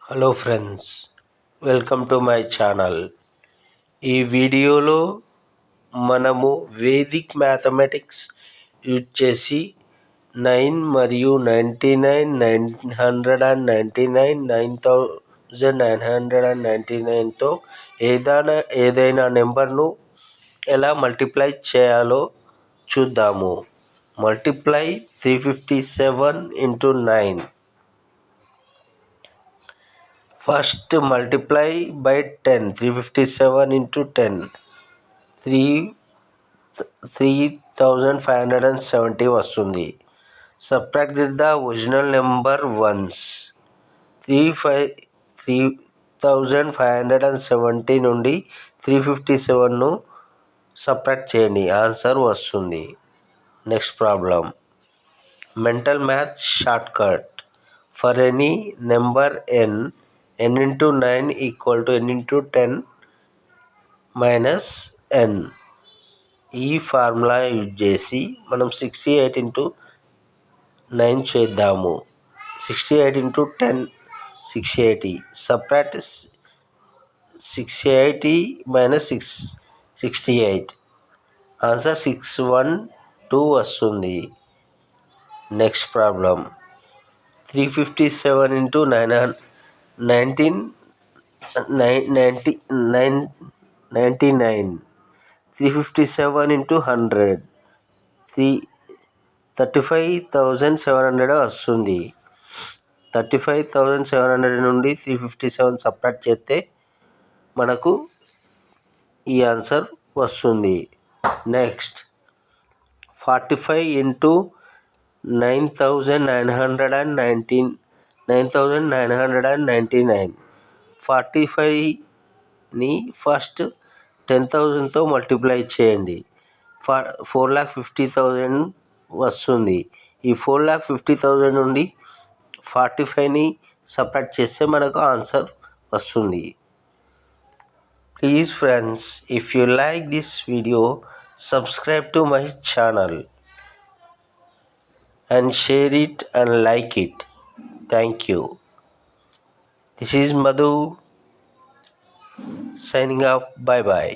Hello friends, welcome to my channel. ఈ వీడియోలో మనము వేదిక్ మ్యాథమెటిక్స్ యూజ్ చేసి 9 మరియు 99, 999, 9999తో ఏదైనా నెంబర్ను ఎలా మల్టిప్లై చేయాలో చూద్దాము. Multiply 357 into 9. First multiply by 10. 357 into 10. 3570 వస్తుంది. Subtract the original number ones. 3570 నుండి 357ను సబ్ట్రాక్ట్ చేయండి, ఆన్సర్ వస్తుంది. Next problem. Mental math shortcut. For any number n into 9 equal to n into 10 minus n. ఈ ఫార్ములా యూజ్ చేసి మనం 68 into 9 చేద్దాము. 68 into 10 680. Subtract 680 minus 68. Answer 612 వస్తుంది. Next problem. 357 into 99. 357 into 100. 35,700 వస్తుంది. 35,700 నుండి 357 సబ్ట్రాక్ట్ చేస్తే మనకు ఈ ఆన్సర్ వస్తుంది. Next 45 into 9,999. 45ని ఫస్ట్ 10,000తో మల్టిప్లై చేయండి. 4,50,000 వస్తుంది. ఈ 4,50,000 నుండి 45ని సబ్ట్రాక్ట్ చేస్తే మనకు ఆన్సర్ వస్తుంది. Please friends, if you like this video, subscribe to my channel and share it and like it. Thank you. This is Madhu signing off. Bye bye.